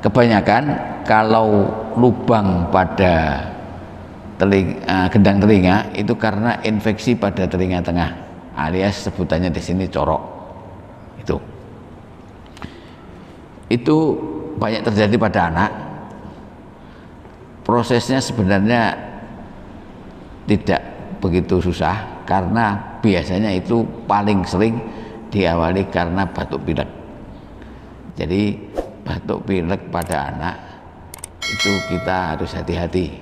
kebanyakan kalau lubang pada gendang telinga itu karena infeksi pada telinga tengah, alias sebutannya di sini corok. Itu banyak terjadi pada anak. Prosesnya sebenarnya tidak begitu susah karena biasanya itu paling sering diawali karena batuk pilek. Jadi batuk pilek pada anak itu kita harus hati-hati.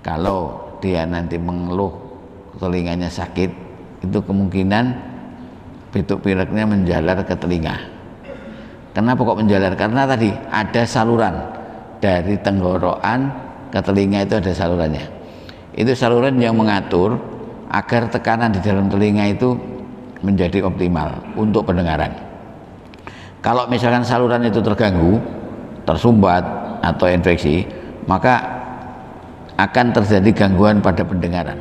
Kalau dia nanti mengeluh telinganya sakit, itu kemungkinan batuk pileknya menjalar ke telinga. Kenapa kok menjalar? Karena tadi ada saluran dari tenggorokan ke telinga, itu ada salurannya. Itu saluran yang mengatur agar tekanan di dalam telinga itu menjadi optimal untuk pendengaran. Kalau misalkan saluran itu terganggu, tersumbat atau infeksi, maka akan terjadi gangguan pada pendengaran.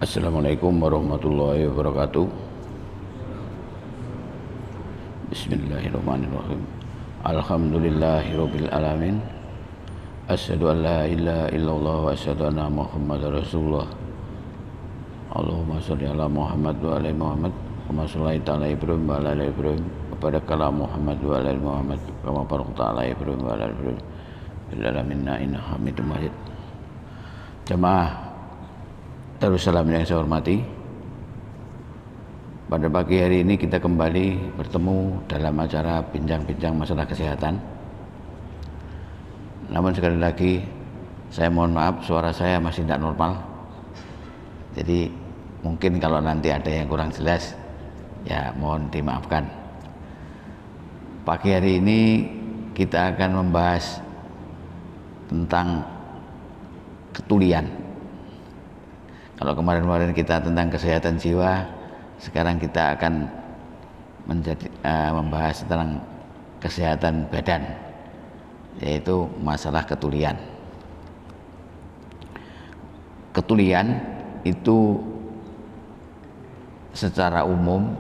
Assalamualaikum warahmatullahi wabarakatuh. Bismillahirrahmanirrahim. Alhamdulillahirabbil alamin. Asyhadu an la ilaha illallah wa asyhadu anna Muhammadar Rasulullah. Allahumma sholli ala Muhammad wa ala Muhammad kama shallaita ala Ibrahim wa ala Ibrahim wa barik ala Muhammad wa ala Muhammad kama barakta ala Ibrahim wa ala Ibrahim fil alamin innaka Hamidum Majid. Jamaah Darussalam yang saya hormati, pada pagi hari ini kita kembali bertemu dalam acara bincang-bincang masalah kesehatan. Namun sekali lagi saya mohon maaf, suara saya masih tidak normal. Jadi mungkin kalau nanti ada yang kurang jelas, ya mohon dimaafkan. Pagi hari ini kita akan membahas tentang ketulian. Kalau kemarin-kemarin kita tentang kesehatan jiwa, sekarang kita akan membahas tentang kesehatan badan, yaitu masalah ketulian. Ketulian itu secara umum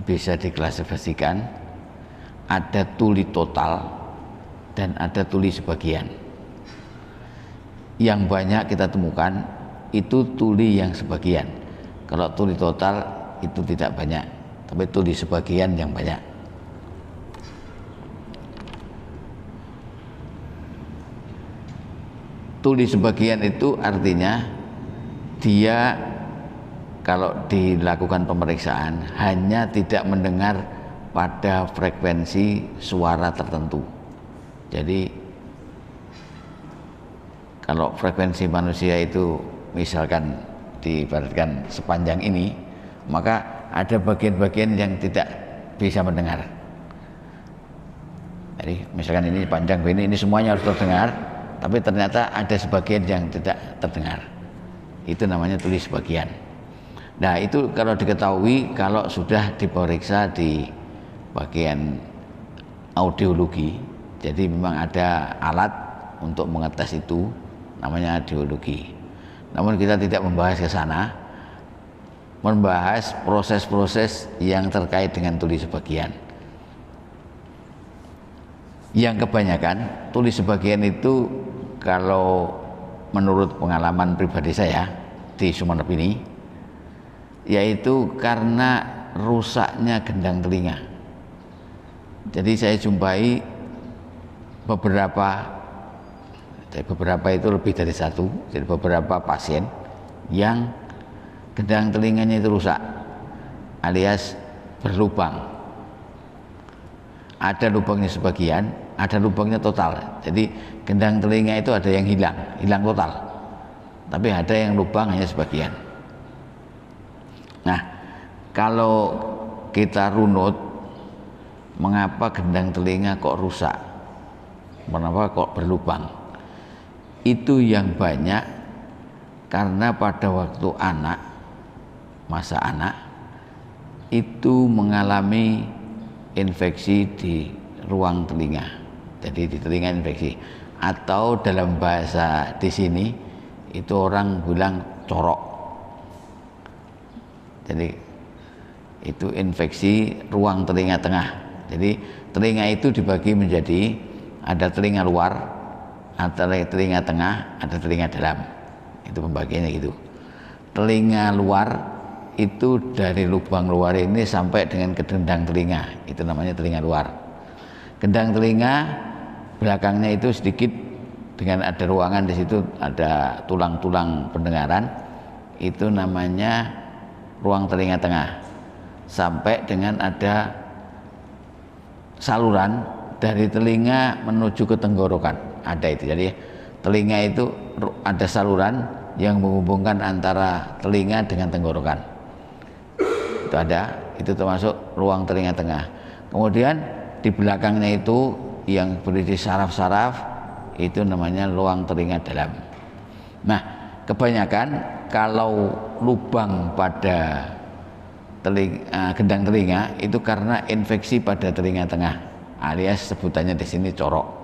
bisa diklasifikasikan ada tuli total dan ada tuli sebagian. Yang banyak kita temukan itu tuli yang sebagian. Kalau tuli total itu tidak banyak, tapi tuli sebagian yang banyak. Tuli sebagian itu artinya dia kalau dilakukan pemeriksaan hanya tidak mendengar pada frekuensi suara tertentu. Jadi kalau frekuensi manusia itu misalkan diibaratkan sepanjang ini, maka ada bagian-bagian yang tidak bisa mendengar. Jadi misalkan ini panjang begini, ini semuanya harus terdengar, tapi ternyata ada sebagian yang tidak terdengar. Itu namanya tuli sebagian. Nah itu kalau diketahui kalau sudah diperiksa di bagian audiologi, jadi memang ada alat untuk mengetes itu, namanya audiologi. Namun kita tidak membahas ke sana, membahas proses-proses yang terkait dengan tuli sebagian. Yang kebanyakan tuli sebagian itu kalau menurut pengalaman pribadi saya di Sumeneb ini, yaitu karena rusaknya gendang telinga. Jadi saya jumpai beberapa itu lebih dari satu, jadi beberapa pasien yang gendang telinganya itu rusak alias berlubang. Ada lubangnya sebagian, ada lubangnya total. Jadi gendang telinga itu ada yang hilang total, tapi ada yang lubang hanya sebagian. Nah kalau kita runut, mengapa gendang telinga kok rusak, mengapa kok berlubang? Itu yang banyak karena pada waktu masa anak itu mengalami infeksi di ruang telinga. Jadi di telinga infeksi, atau dalam bahasa di sini itu orang bilang corok. Jadi itu infeksi ruang telinga tengah. Jadi telinga itu dibagi menjadi ada telinga luar, ada telinga tengah, ada telinga dalam. Itu pembagiannya gitu. Telinga luar itu dari lubang luar ini sampai dengan ke gendang telinga, itu namanya telinga luar. Gendang telinga belakangnya itu sedikit dengan ada ruangan di situ, ada tulang-tulang pendengaran, itu namanya ruang telinga tengah. Sampai dengan ada saluran dari telinga menuju ke tenggorokan, ada itu. Jadi telinga itu ada saluran yang menghubungkan antara telinga dengan tenggorokan. Itu ada, itu termasuk ruang telinga tengah. Kemudian di belakangnya itu yang berisi saraf-saraf, itu namanya ruang telinga dalam. Nah, kebanyakan kalau lubang pada gendang telinga itu karena infeksi pada telinga tengah, alias sebutannya di sini corok.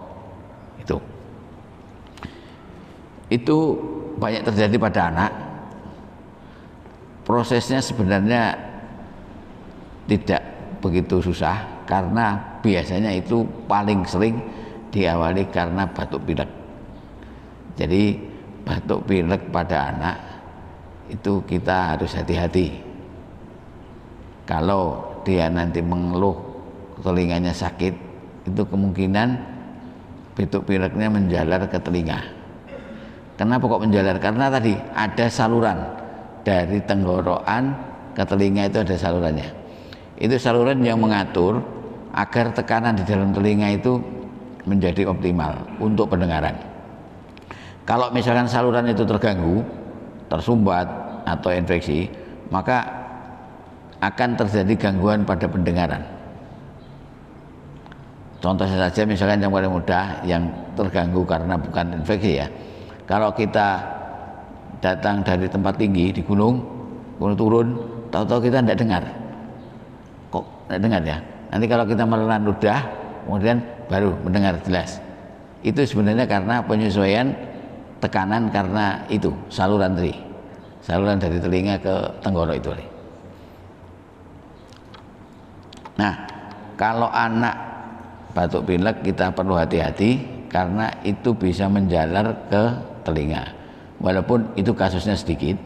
Itu banyak terjadi pada anak. Prosesnya sebenarnya tidak begitu susah karena biasanya itu paling sering diawali karena batuk pilek. Jadi batuk pilek pada anak itu kita harus hati-hati. Kalau dia nanti mengeluh telinganya sakit, itu kemungkinan batuk pileknya menjalar ke telinga. Kenapa kok menjalar? Karena tadi ada saluran dari tenggorokan ke telinga, itu ada salurannya. Itu saluran yang mengatur agar tekanan di dalam telinga itu menjadi optimal untuk pendengaran. Kalau misalkan saluran itu terganggu, tersumbat atau infeksi, maka akan terjadi gangguan pada pendengaran. Contohnya saja misalkan yang paling mudah yang terganggu karena bukan infeksi ya. Kalau kita datang dari tempat tinggi di gunung, turun, tahu-tahu kita tidak dengar. Kok tidak dengar ya? Nanti kalau kita menelan ludah, kemudian baru mendengar jelas. Itu sebenarnya karena penyesuaian tekanan karena itu saluran tadi, saluran dari telinga ke tenggorok itu. Nah, kalau anak batuk pilek kita perlu hati-hati karena itu bisa menjalar ke telinga. Walaupun itu kasusnya sedikit,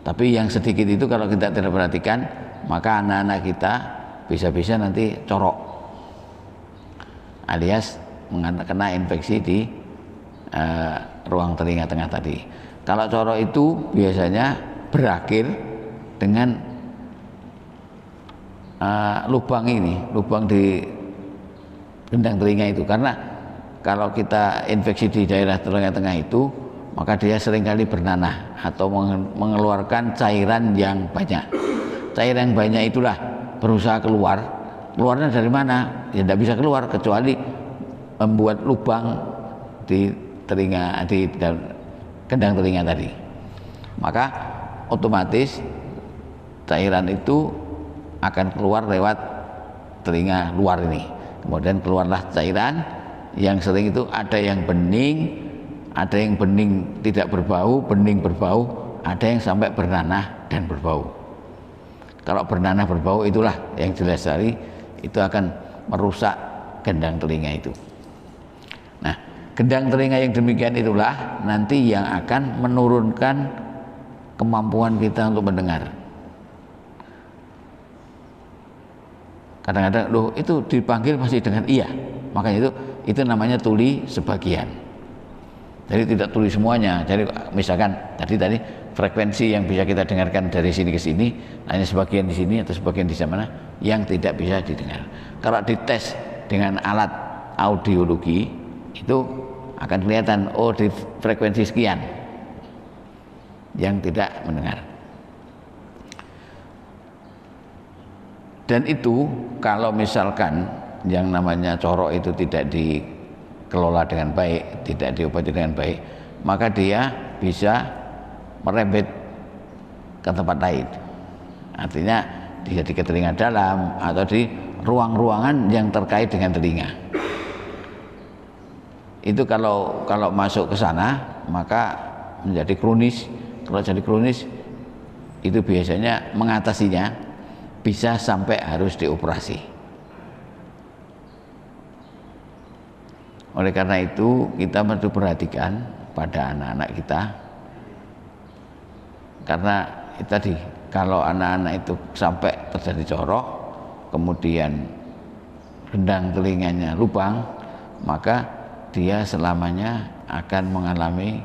tapi yang sedikit itu kalau kita tidak perhatikan, maka anak-anak kita bisa-bisa nanti corok, alias kena infeksi di ruang telinga tengah tadi. Kalau corok itu biasanya berakhir dengan lubang di gendang telinga itu, karena kalau kita infeksi di daerah telinga tengah itu, maka dia seringkali bernanah atau mengeluarkan cairan yang banyak. Cairan yang banyak itulah berusaha keluar. Keluarnya dari mana? Ya tidak bisa keluar kecuali membuat lubang di telinga, di gendang telinga tadi. Maka otomatis cairan itu akan keluar lewat telinga luar ini. Kemudian keluarlah cairan yang sering itu ada yang bening, ada yang bening tidak berbau, bening berbau, ada yang sampai bernanah dan berbau. Kalau bernanah berbau itulah yang jelas sekali itu akan merusak gendang telinga itu. Nah, gendang telinga yang demikian itulah nanti yang akan menurunkan kemampuan kita untuk mendengar. Kadang-kadang loh itu dipanggil masih dengan iya, makanya itu namanya tuli sebagian. Jadi tidak tuli semuanya. Jadi misalkan tadi frekuensi yang bisa kita dengarkan dari sini ke sini hanya sebagian di sini atau sebagian di sana yang tidak bisa didengar. Kalau dites dengan alat audiologi itu akan kelihatan oh di frekuensi sekian yang tidak mendengar. Dan itu kalau misalkan yang namanya corok itu tidak dikelola dengan baik, tidak diobati dengan baik, maka dia bisa merembet ke tempat lain. Artinya bisa di telinga dalam atau di ruang-ruangan yang terkait dengan telinga. itu kalau masuk ke sana maka menjadi kronis. Kalau jadi kronis itu biasanya mengatasinya bisa sampai harus dioperasi. Oleh karena itu kita perlu perhatikan pada anak-anak kita, karena tadi kalau anak-anak itu sampai terjadi corok, kemudian gendang telinganya lubang, maka dia selamanya akan mengalami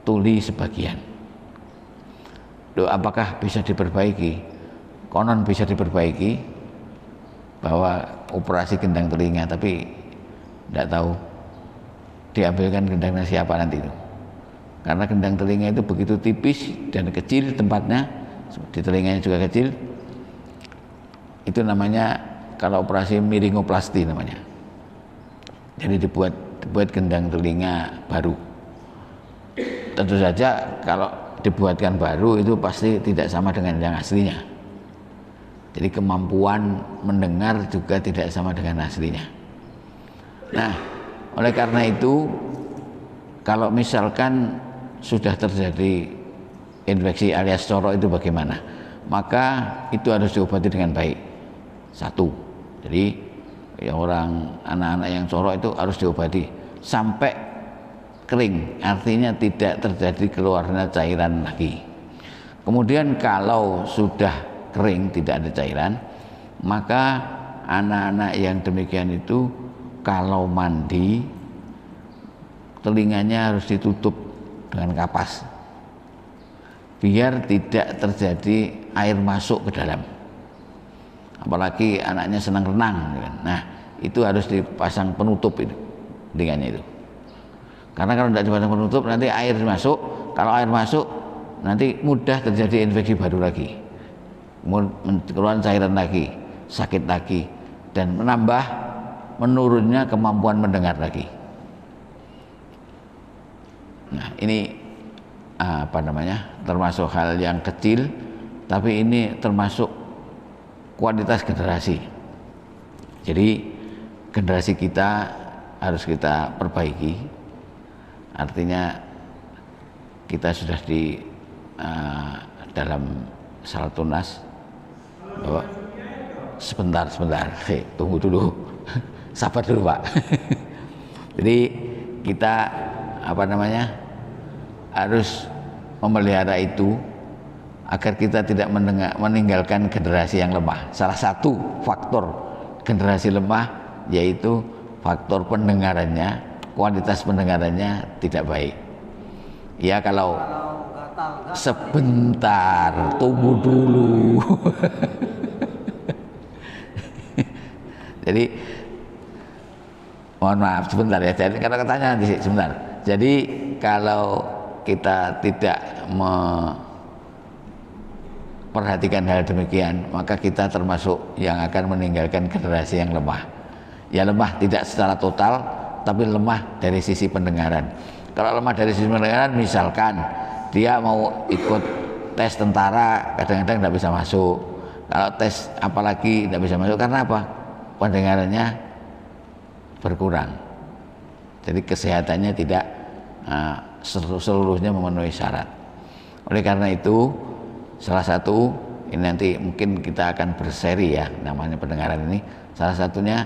tuli sebagian. Loh, apakah bisa diperbaiki? Konon bisa diperbaiki, bahwa operasi gendang telinga, tapi tidak tahu diambilkan gendangnya siapa nanti itu. Karena gendang telinga itu begitu tipis dan kecil tempatnya, di telinganya juga kecil. Itu namanya kalau operasi miringoplasti namanya. Jadi dibuat gendang telinga baru. Tentu saja kalau dibuatkan baru itu pasti tidak sama dengan yang aslinya. Jadi kemampuan mendengar juga tidak sama dengan aslinya. Nah, oleh karena itu kalau misalkan sudah terjadi infeksi alias corok itu bagaimana? Maka itu harus diobati dengan baik. Satu, jadi orang anak-anak yang corok itu harus diobati sampai kering, artinya tidak terjadi keluarnya cairan lagi. Kemudian kalau sudah kering tidak ada cairan, maka anak-anak yang demikian itu kalau mandi telinganya harus ditutup dengan kapas biar tidak terjadi air masuk ke dalam, apalagi anaknya senang renang. Nah, itu harus dipasang penutup itu telinganya itu, karena kalau tidak dipasang penutup nanti air masuk. Kalau air masuk nanti mudah terjadi infeksi baru lagi, keluar cairan lagi, sakit lagi, dan menurunnya kemampuan mendengar lagi. Nah, ini termasuk hal yang kecil, tapi ini termasuk kualitas generasi. Jadi generasi kita harus kita perbaiki, artinya kita sudah di dalam Saltunas bahwa sebentar, tunggu dulu, sabar dulu Pak. Jadi kita harus memelihara itu agar kita tidak meninggalkan generasi yang lemah. Salah satu faktor generasi lemah yaitu faktor pendengarannya, kualitas pendengarannya tidak baik. Ya, kalau sebentar, tunggu dulu. Jadi mohon maaf sebentar ya, jadi karena katanya nanti sebentar. Jadi kalau kita tidak memperhatikan hal demikian, maka kita termasuk yang akan meninggalkan generasi yang lemah. Ya, lemah tidak secara total, tapi lemah dari sisi pendengaran. Kalau lemah dari sisi pendengaran, misalkan dia mau ikut tes tentara, kadang-kadang tidak bisa masuk. Kalau tes apalagi tidak bisa masuk, karena apa? Pendengarannya berkurang. Jadi kesehatannya tidak seluruhnya memenuhi syarat. Oleh karena itu, salah satu ini nanti mungkin kita akan berseri ya, namanya pendengaran ini. Salah satunya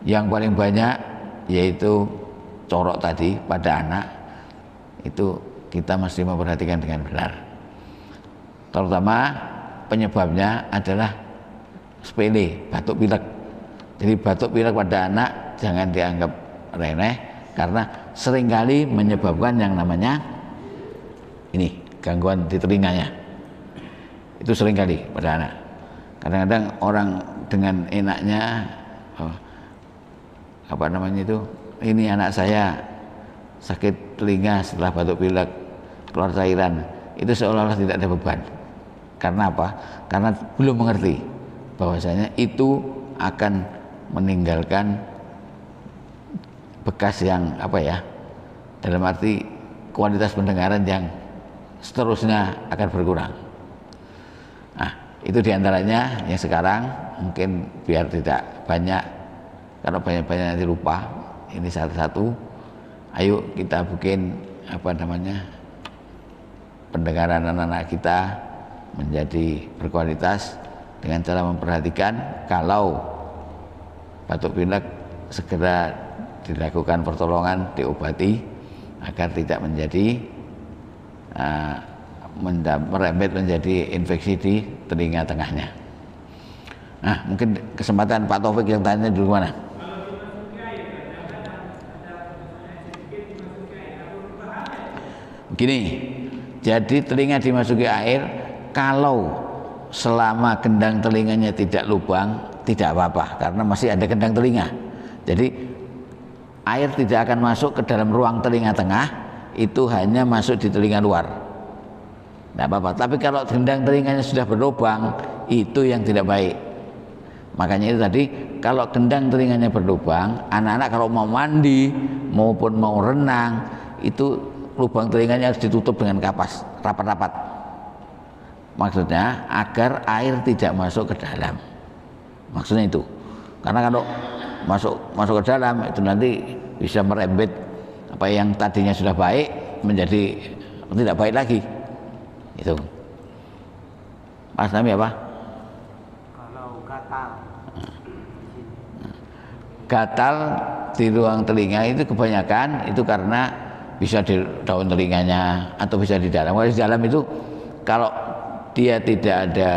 yang paling banyak yaitu corok tadi pada anak, itu kita mesti memperhatikan dengan benar. Terutama penyebabnya adalah sepele, batuk pilek. Jadi batuk pilek pada anak jangan dianggap remeh, karena seringkali menyebabkan yang namanya ini gangguan di telinganya. Itu seringkali pada anak. Kadang-kadang orang dengan enaknya ini anak saya sakit telinga setelah batuk pilek, keluar cairan, itu seolah-olah tidak ada beban. Karena apa? Karena belum mengerti bahwasanya itu akan meninggalkan bekas yang dalam arti kualitas pendengaran yang seterusnya akan berkurang. Nah, itu diantaranya yang sekarang mungkin biar tidak banyak, kalau banyak-banyak nanti lupa ini salah satu. Ayo kita bikin pendengaran anak-anak kita menjadi berkualitas dengan cara memperhatikan kalau batuk pilek segera dilakukan pertolongan, diobati agar tidak menjadi merembet menjadi infeksi di telinga tengahnya. Nah, mungkin kesempatan Pak Taufik yang tanya dulu mana? Begini, jadi telinga dimasuki air kalau selama gendang telinganya tidak lubang tidak apa-apa karena masih ada gendang telinga. Jadi air tidak akan masuk ke dalam ruang telinga tengah, itu hanya masuk di telinga luar. Tidak apa-apa. Tapi kalau gendang telinganya sudah berlubang, itu yang tidak baik. Makanya itu tadi, kalau gendang telinganya berlubang, anak-anak kalau mau mandi maupun mau renang, itu lubang telinganya harus ditutup dengan kapas, rapat-rapat. Maksudnya agar air tidak masuk ke dalam. Maksudnya itu. Karena kalau masuk ke dalam itu nanti bisa merembet apa yang tadinya sudah baik menjadi tidak baik lagi. Itu. Mas Nami apa? Kalau gatal. Gatal di ruang telinga itu kebanyakan itu karena bisa di daun telinganya atau bisa di dalam. Kalau di dalam itu kalau dia tidak ada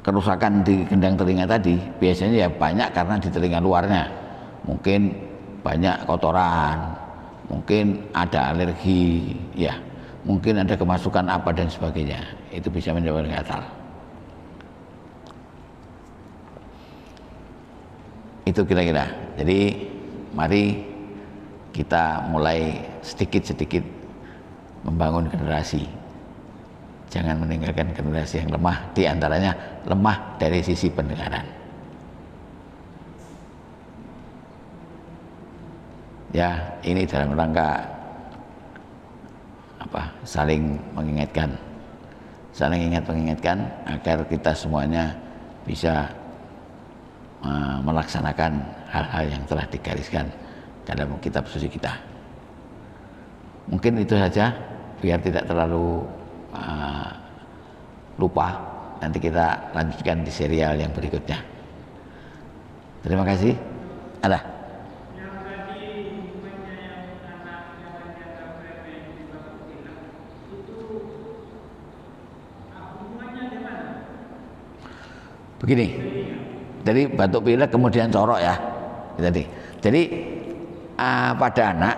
kerusakan di gendang telinga tadi, biasanya ya banyak karena di telinga luarnya mungkin banyak kotoran, mungkin ada alergi, ya mungkin ada kemasukan apa dan sebagainya, itu bisa menyebabkan gatal. Itu kira-kira. Jadi mari kita mulai sedikit-sedikit membangun generasi. Jangan meninggalkan generasi yang lemah, diantaranya lemah dari sisi pendengaran. Ya, ini dalam rangka saling mengingatkan, saling mengingatkan agar kita semuanya bisa melaksanakan hal-hal yang telah digariskan dalam kitab suci kita. Mungkin itu saja biar tidak terlalu lupa. Nanti kita lanjutkan di serial yang berikutnya. Terima kasih. Ada. Begini. Jadi batuk pilek kemudian corok ya. Jadi pada anak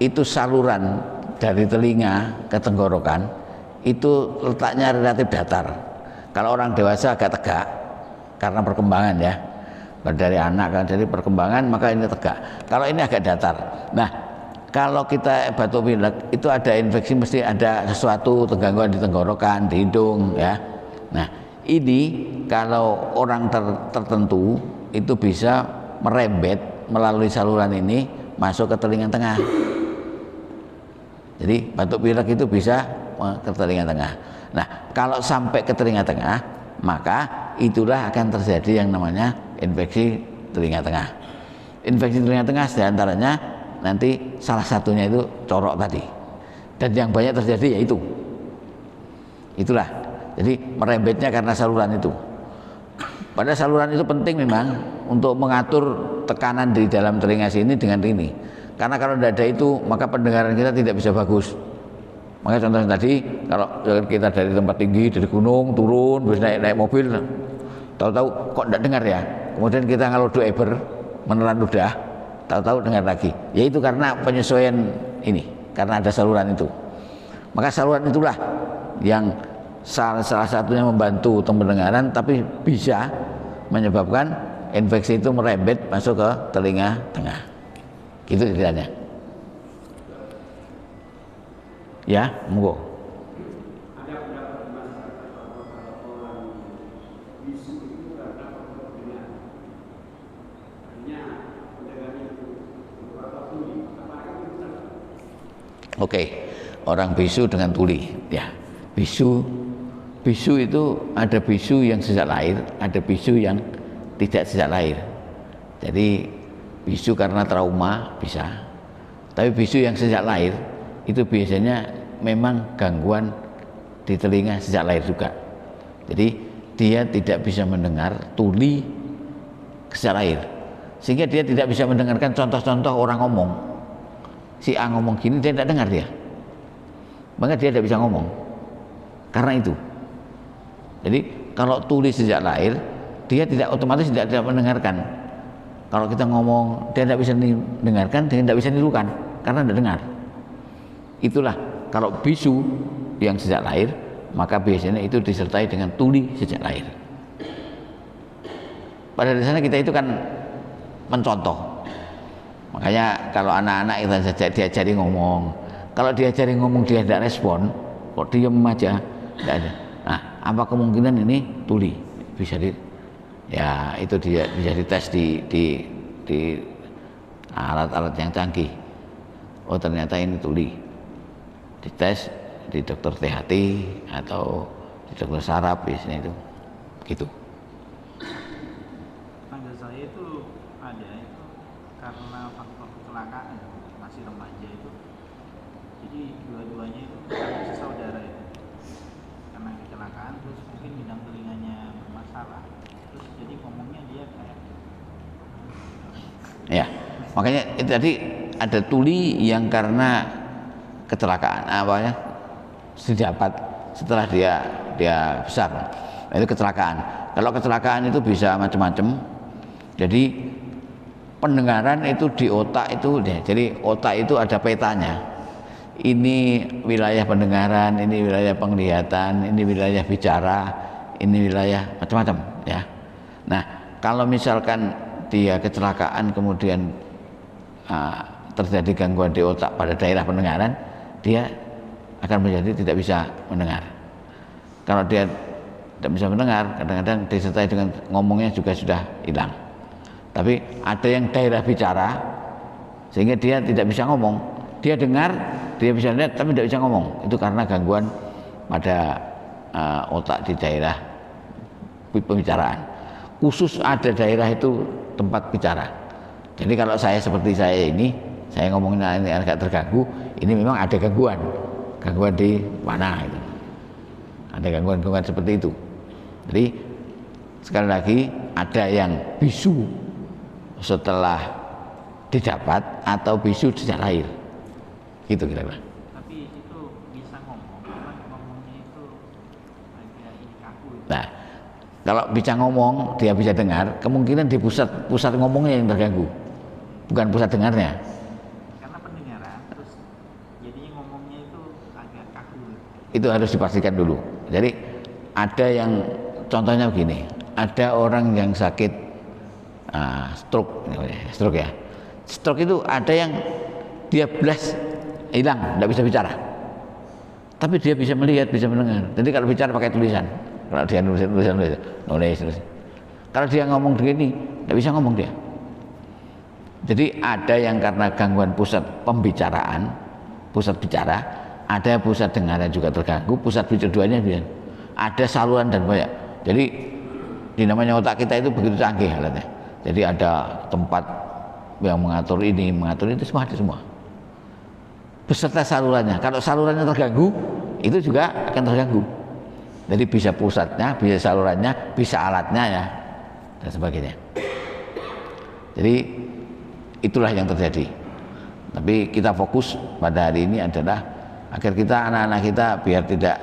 itu saluran dari telinga ke tenggorokan itu letaknya relatif datar. Kalau orang dewasa agak tegak karena perkembangan ya. Dari anak kan jadi perkembangan maka ini tegak. Kalau ini agak datar. Nah, kalau kita batuk pilek itu ada infeksi mesti ada sesuatu gangguan di tenggorokan, di hidung ya. Nah, ini kalau orang tertentu itu bisa merembet melalui saluran ini masuk ke telinga tengah. Jadi batuk pilek itu bisa ke telinga tengah. Nah, kalau sampai ke telinga tengah, maka itulah akan terjadi yang namanya infeksi telinga tengah. Infeksi telinga tengah diantaranya nanti salah satunya itu corok tadi. Dan yang banyak terjadi yaitu itulah. Jadi merembetnya karena saluran itu. Pada saluran itu penting memang untuk mengatur tekanan di dalam telinga sini dengan ini. Karena kalau tidak ada itu maka pendengaran kita tidak bisa bagus. Makanya contohnya tadi kalau kita dari tempat tinggi, dari gunung turun, terus naik mobil, tahu-tahu kok tidak dengar ya. Kemudian kita ngelodo eber, menelan ludah, tahu-tahu dengar lagi. Ya itu karena penyesuaian ini, karena ada saluran itu. Maka saluran itulah yang salah satunya membantu pendengaran, tapi bisa menyebabkan infeksi itu merembet masuk ke telinga tengah. Gitu ceritanya. Ya, monggo. Oke, orang bisu dengan tuli, ya. Bisu itu ada bisu yang sejak lahir, ada bisu yang tidak sejak lahir. Jadi bisu karena trauma bisa, tapi bisu yang sejak lahir itu biasanya memang gangguan di telinga sejak lahir juga. Jadi dia tidak bisa mendengar tuli sejak lahir, sehingga dia tidak bisa mendengarkan contoh-contoh orang ngomong. Si A ngomong gini dia tidak dengar dia, maka dia tidak bisa ngomong karena itu. Jadi kalau tuli sejak lahir dia tidak otomatis tidak mendengarkan. Kalau kita ngomong dia tidak bisa mendengarkan, dia tidak bisa nirukan karena tidak dengar. Itulah kalau bisu yang sejak lahir, maka biasanya itu disertai dengan tuli sejak lahir. Pada dasarnya kita itu kan mencontoh. Makanya kalau anak-anak kita saja diajari ngomong, kalau diajari ngomong dia tidak respon, kok diem aja, tidak ada. Nah, apa kemungkinan ini tuli? Bisa ya itu dia bisa dites di alat-alat yang canggih. Oh ternyata ini tuli. Dites di dokter THT atau di dokter saraf biasanya itu, gitu. Tangga saya itu ada itu karena faktor kecelakaan masih remaja itu, jadi dua-duanya itu saudara itu karena kecelakaan terus mungkin bidang telinganya bermasalah, terus jadi ngomongnya dia kayak ya, makanya itu tadi ada tuli yang karena kecelakaan apa ya, sejabat setelah dia besar. Nah, itu kecelakaan. Kalau kecelakaan itu bisa macam-macam. Jadi pendengaran itu di otak itu, jadi otak itu ada petanya. Ini wilayah pendengaran, ini wilayah penglihatan, ini wilayah bicara, ini wilayah macam-macam ya. Nah, kalau misalkan dia kecelakaan kemudian terjadi gangguan di otak pada daerah pendengaran, dia akan menjadi tidak bisa mendengar. Kalau dia tidak bisa mendengar, kadang-kadang disertai dengan ngomongnya juga sudah hilang. Tapi ada yang daerah bicara sehingga dia tidak bisa ngomong. Dia dengar, dia bisa lihat tapi tidak bisa ngomong. Itu karena gangguan pada otak di daerah pembicaraan. Khusus ada daerah itu tempat bicara. Jadi kalau saya seperti saya ini, saya ngomongnya ini agak terganggu, ini memang ada gangguan di mana itu. Ada gangguan seperti itu. Jadi sekali lagi ada yang bisu setelah didapat atau bisu sejak lahir. Gitu kira-kira. tapi itu bisa ngomong, cuma ngomongnya itu agak ini kaku. Nah, kalau bisa ngomong, dia bisa dengar, kemungkinan di pusat ngomongnya yang terganggu, bukan pusat dengarnya. Karena pendengaran, terus jadinya ngomongnya itu agak kaku. Itu harus dipastikan dulu. Jadi ada yang contohnya begini, ada orang yang sakit stroke ya. Stroke itu ada yang dia blast hilang, tidak bisa bicara, tapi dia bisa melihat, bisa mendengar. Jadi kalau bicara pakai tulisan, kalau dia nulis. Kalau dia ngomong begini, tidak bisa ngomong dia. Jadi ada yang karena gangguan pusat pembicaraan, pusat bicara, ada pusat dengaran juga terganggu, pusat dua-duanya bisa. Ada saluran dan banyak. Jadi di namanya otak kita itu begitu canggih alatnya. Jadi ada tempat yang mengatur ini, itu semua ada semua. Beserta salurannya. Kalau salurannya terganggu, itu juga akan terganggu. Jadi bisa pusatnya, bisa salurannya, bisa alatnya ya, dan sebagainya. Jadi itulah yang terjadi. Tapi kita fokus pada hari ini adalah agar kita anak-anak kita biar tidak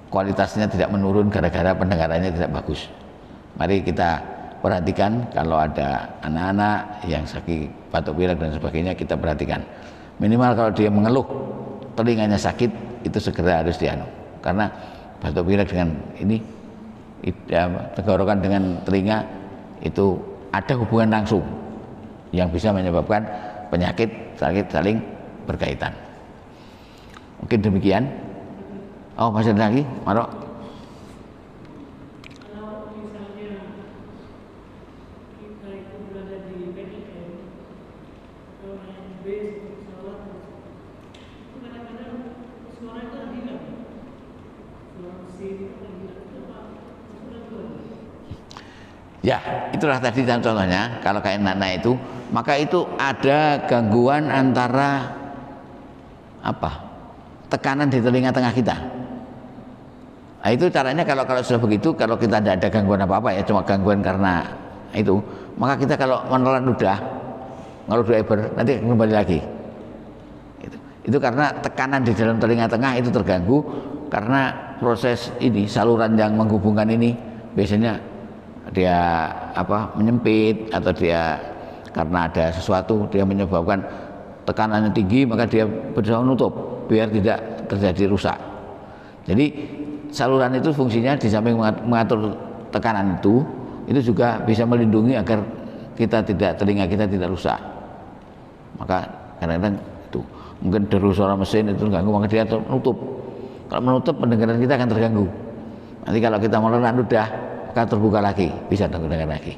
kualitasnya tidak menurun gara-gara pendengarannya tidak bagus. Mari kita perhatikan kalau ada anak-anak yang sakit batuk pilek dan sebagainya, kita perhatikan. Minimal kalau dia mengeluh telinganya sakit, itu segera harus karena batuk pilek dengan ini tenggorokan dengan telinga itu ada hubungan langsung yang bisa menyebabkan penyakit saling berkaitan. Mungkin demikian. Oh, masih ada lagi, Marok? Kalau misalnya kita itu berada di PNM atau naik bis atau pesawat, itu kadang-kadang suara itu hilang. Suara mesin itu hilang. Kenapa? Suara itu. Ya, itulah tadi contohnya. Kalau kayak nana itu, maka itu ada gangguan antara apa? Tekanan di telinga tengah kita. Nah, itu caranya kalau sudah begitu, kalau kita tidak ada gangguan apa-apa ya, cuma gangguan karena itu, maka kita kalau menelan ludah, kalau ludah eber, nanti kembali lagi. Itu karena tekanan di dalam telinga tengah itu terganggu karena proses ini, saluran yang menghubungkan ini biasanya dia apa menyempit, atau dia karena ada sesuatu dia menyebabkan tekanannya tinggi, maka dia berusaha menutup biar tidak terjadi rusak. Jadi saluran itu fungsinya di samping mengatur tekanan itu juga bisa melindungi agar telinga kita tidak rusak. Maka kadang-kadang itu mungkin deru suara mesin itu terganggu, maka dia menutup. Kalau menutup, pendengaran kita akan terganggu. Nanti kalau kita menelan ludah, maka terbuka lagi, bisa terdengar lagi.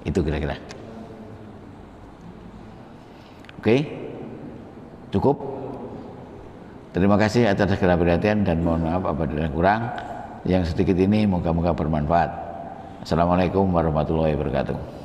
Itu kira-kira. Oke, cukup. Terima kasih atas segala perhatian dan mohon maaf apabila kurang. Yang sedikit ini moga-moga bermanfaat. Assalamualaikum warahmatullahi wabarakatuh.